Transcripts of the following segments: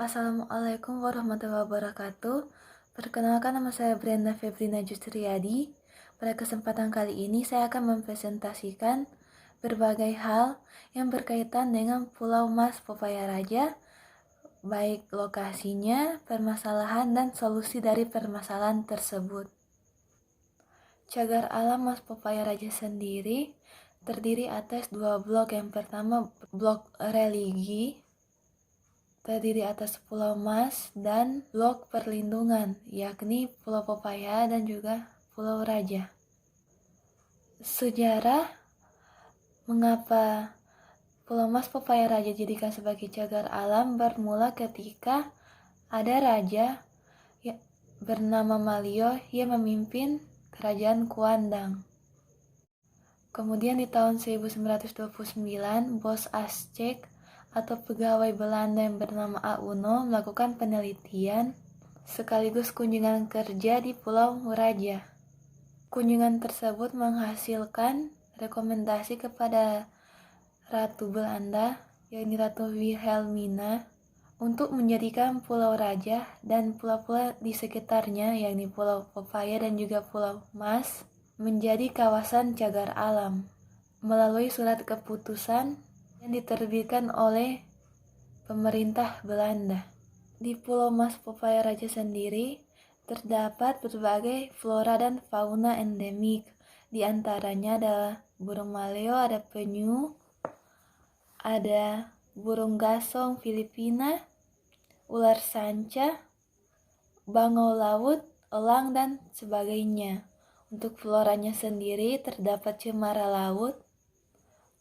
Assalamualaikum warahmatullahi wabarakatuh. Perkenalkan, nama saya Brenda Febrina Justriadi. Pada kesempatan kali ini saya akan mempresentasikan berbagai hal yang berkaitan dengan Pulau Mas Popaya Raja, baik lokasinya, permasalahan, dan solusi dari permasalahan tersebut. Cagar alam Mas Popaya Raja sendiri terdiri atas dua blok. Yang pertama blok religi, terdiri atas Pulau Mas, dan blok perlindungan, yakni Pulau Popaya dan juga Pulau Raja. Sejarah mengapa Pulau Mas Popaya Raja dijadikan sebagai cagar alam bermula ketika ada raja bernama Malio yang memimpin kerajaan Kuandang. Kemudian di tahun 1929, bos Aceh atau pegawai Belanda yang bernama Auno melakukan penelitian sekaligus kunjungan kerja di Pulau Raja. Kunjungan tersebut menghasilkan rekomendasi kepada Ratu Belanda, yakni Ratu Wilhelmina, untuk menjadikan Pulau Raja dan pulau-pulau di sekitarnya, yakni Pulau Popaya dan juga Pulau Mas, menjadi kawasan cagar alam melalui surat keputusan yang diterbitkan oleh pemerintah Belanda. Di Pulau Mas Popaya Raja sendiri terdapat berbagai flora dan fauna endemik. Di antaranya adalah burung maleo, ada penyu, ada burung gasong Filipina, ular sanca, bangau laut, elang, dan sebagainya. Untuk floranya sendiri terdapat cemara laut,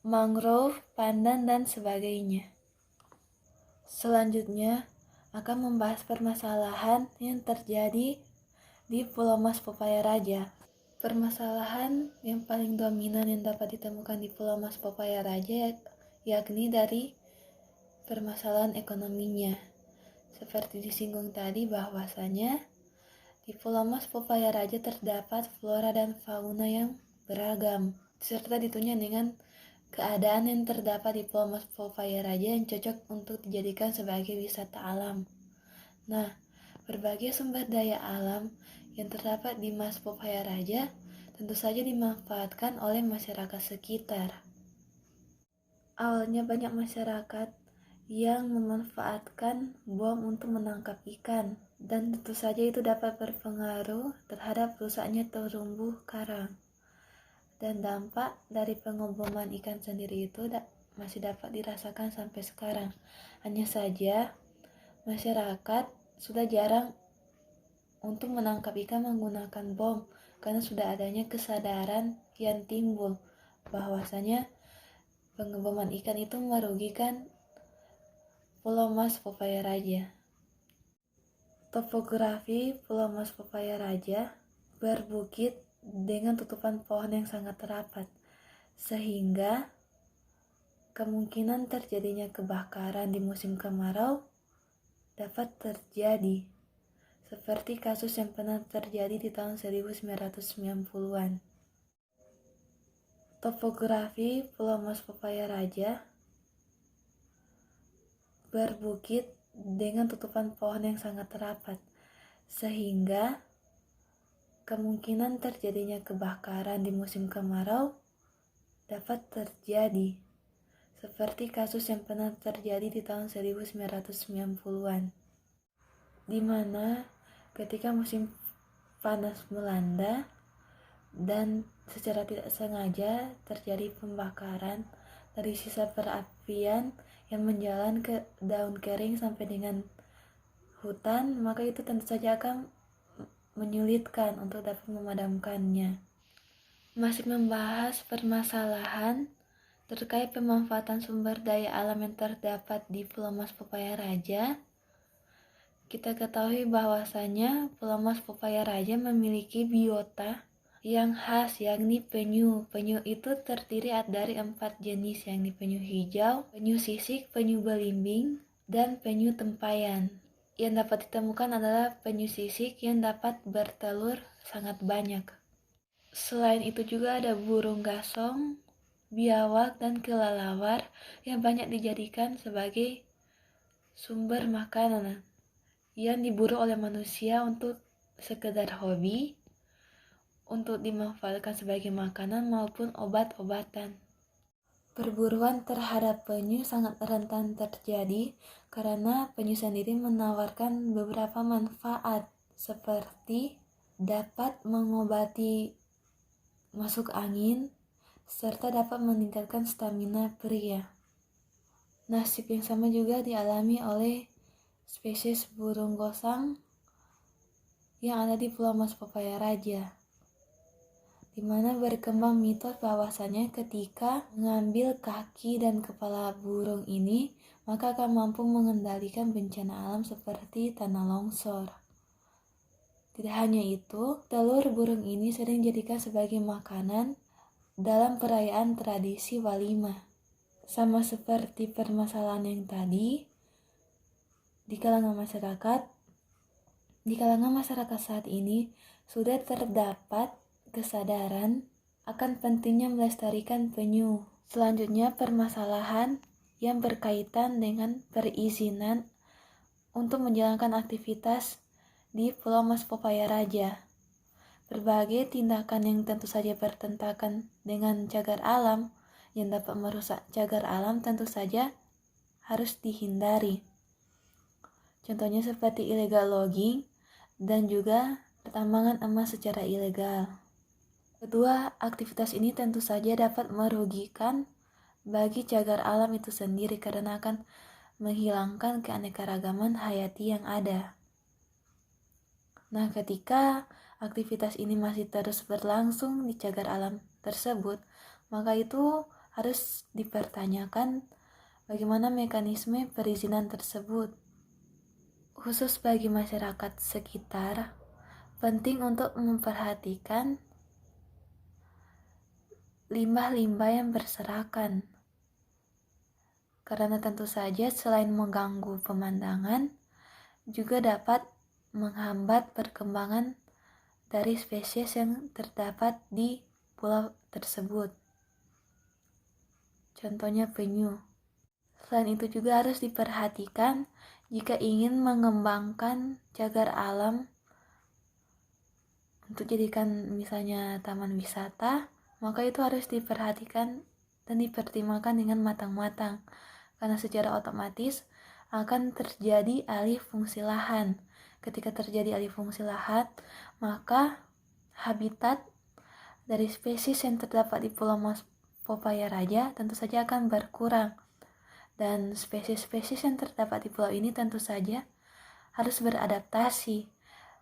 mangrove, pandan, dan sebagainya. Selanjutnya akan membahas permasalahan yang terjadi di Pulau Mas Popaya Raja. Permasalahan yang paling dominan yang dapat ditemukan di Pulau Mas Popaya Raja yakni dari permasalahan ekonominya. Seperti disinggung tadi bahwasanya di Pulau Mas Popaya Raja terdapat flora dan fauna yang beragam, serta ditunjang dengan keadaan yang terdapat di Pulau Mas Popaya Raja yang cocok untuk dijadikan sebagai wisata alam. Nah, berbagai sumber daya alam yang terdapat di Mas Popaya Raja tentu saja dimanfaatkan oleh masyarakat sekitar. Awalnya banyak masyarakat yang memanfaatkan bom untuk menangkap ikan, dan tentu saja itu dapat berpengaruh terhadap rusaknya terumbu karang. Dan dampak dari pengeboman ikan sendiri itu masih dapat dirasakan sampai sekarang. Hanya saja masyarakat sudah jarang untuk menangkap ikan menggunakan bom karena sudah adanya kesadaran yang timbul bahwasanya pengeboman ikan itu merugikan Pulau Mas Popaya Raja. Topografi Pulau Mas Popaya Raja berbukit dengan tutupan pohon yang sangat rapat, sehingga kemungkinan terjadinya kebakaran di musim kemarau dapat terjadi, seperti kasus yang pernah terjadi di tahun 1990-an. Topografi Pulau Mas Popaya Raja berbukit dengan tutupan pohon yang sangat rapat, sehingga kemungkinan terjadinya kebakaran di musim kemarau dapat terjadi, seperti kasus yang pernah terjadi di tahun 1990-an, di mana ketika musim panas melanda dan secara tidak sengaja terjadi pembakaran dari sisa perapian yang menjalan ke daun kering sampai dengan hutan, maka itu tentu saja akan menyulitkan untuk dapat memadamkannya. Masih membahas permasalahan terkait pemanfaatan sumber daya alam yang terdapat di Pulau Mas Popaya Raja, kita ketahui bahwasanya Pulau Mas Popaya Raja memiliki biota yang khas, yakni penyu. Penyu itu terdiri dari 4 jenis, yakni penyu hijau, penyu sisik, penyu belimbing, dan penyu tempayan. Yang dapat ditemukan adalah penyu sisik yang dapat bertelur sangat banyak. Selain itu juga ada burung gasong, biawak, dan kelelawar yang banyak dijadikan sebagai sumber makanan yang diburu oleh manusia untuk sekedar hobi, untuk dimanfaatkan sebagai makanan maupun obat-obatan. Perburuan terhadap penyu sangat rentan terjadi karena penyu sendiri menawarkan beberapa manfaat seperti dapat mengobati masuk angin serta dapat meningkatkan stamina pria. Nasib yang sama juga dialami oleh spesies burung gosang yang ada di Pulau Mas Papaya Raja, di mana berkembang mitos bahwasannya ketika mengambil kaki dan kepala burung ini, maka akan mampu mengendalikan bencana alam seperti tanah longsor. Tidak hanya itu, telur burung ini sering dijadikan sebagai makanan dalam perayaan tradisi walimah. Sama seperti permasalahan yang tadi, di kalangan masyarakat saat ini sudah terdapat kesadaran akan pentingnya melestarikan penyu. Selanjutnya, permasalahan yang berkaitan dengan perizinan untuk menjalankan aktivitas di Pulau Mas Papaya Raja. Berbagai tindakan yang tentu saja bertentangan dengan cagar alam yang dapat merusak cagar alam tentu saja harus dihindari. Contohnya seperti illegal logging dan juga pertambangan emas secara ilegal. Kedua, aktivitas ini tentu saja dapat merugikan bagi cagar alam itu sendiri karena akan menghilangkan keanekaragaman hayati yang ada. Nah, ketika aktivitas ini masih terus berlangsung di cagar alam tersebut, maka itu harus dipertanyakan bagaimana mekanisme perizinan tersebut. Khusus bagi masyarakat sekitar, penting untuk memperhatikan limbah-limbah yang berserakan. Karena tentu saja selain mengganggu pemandangan, juga dapat menghambat perkembangan dari spesies yang terdapat di pulau tersebut. Contohnya penyu. Selain itu juga harus diperhatikan jika ingin mengembangkan cagar alam untuk jadikan misalnya taman wisata, maka itu harus diperhatikan dan dipertimbangkan dengan matang-matang karena secara otomatis akan terjadi alih fungsi lahan. Ketika terjadi alih fungsi lahan, maka habitat dari spesies yang terdapat di Pulau Mas Papaya Raja tentu saja akan berkurang, dan spesies-spesies yang terdapat di pulau ini tentu saja harus beradaptasi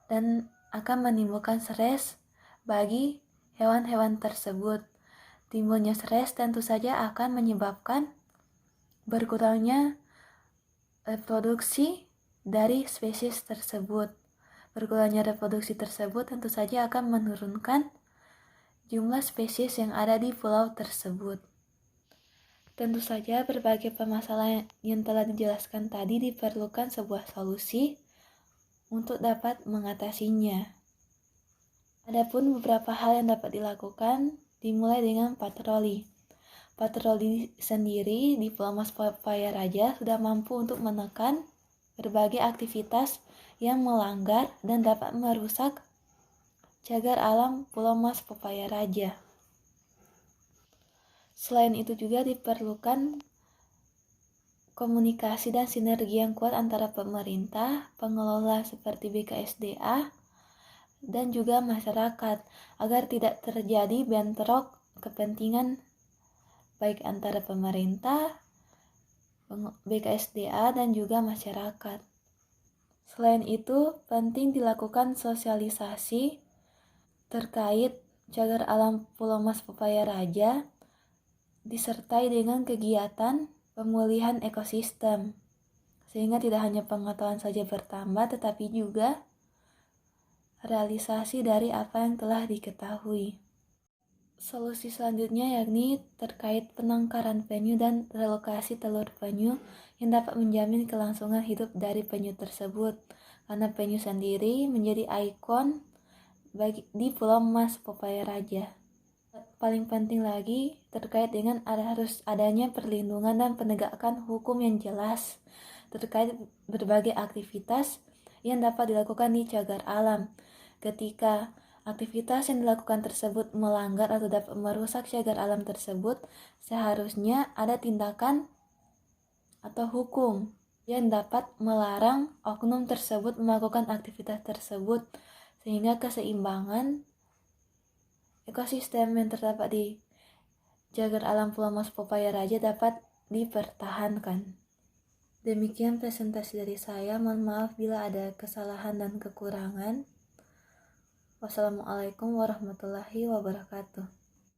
dan akan menimbulkan stres bagi hewan-hewan tersebut. Timbulnya stres tentu saja akan menyebabkan berkurangnya reproduksi dari spesies tersebut. Berkurangnya reproduksi tersebut tentu saja akan menurunkan jumlah spesies yang ada di pulau tersebut. Tentu saja berbagai permasalahan yang telah dijelaskan tadi diperlukan sebuah solusi untuk dapat mengatasinya. Adapun beberapa hal yang dapat dilakukan dimulai dengan patroli. Patroli sendiri di Pulau Mas Papaya Raja sudah mampu untuk menekan berbagai aktivitas yang melanggar dan dapat merusak cagar alam Pulau Mas Papaya Raja. Selain itu juga diperlukan komunikasi dan sinergi yang kuat antara pemerintah, pengelola seperti BKSDA, dan juga masyarakat agar tidak terjadi bentrok kepentingan baik antara pemerintah, BKSDA, dan juga masyarakat. Selain itu, penting dilakukan sosialisasi terkait cagar alam Pulau Mas Papaya Raja disertai dengan kegiatan pemulihan ekosistem, sehingga tidak hanya pengetahuan saja bertambah tetapi juga realisasi dari apa yang telah diketahui. Solusi selanjutnya yakni terkait penangkaran penyu dan relokasi telur penyu yang dapat menjamin kelangsungan hidup dari penyu tersebut, karena penyu sendiri menjadi ikon di Pulau Mas Papaya Raja. Paling penting lagi terkait dengan harus adanya perlindungan dan penegakan hukum yang jelas terkait berbagai aktivitas yang dapat dilakukan di cagar alam. Ketika aktivitas yang dilakukan tersebut melanggar atau dapat merusak cagar alam tersebut, seharusnya ada tindakan atau hukum yang dapat melarang oknum tersebut melakukan aktivitas tersebut, sehingga keseimbangan ekosistem yang terdapat di cagar alam Pulau Mas Popaya Raja dapat dipertahankan. Demikian presentasi dari saya. Mohon maaf bila ada kesalahan dan kekurangan. Wassalamualaikum warahmatullahi wabarakatuh.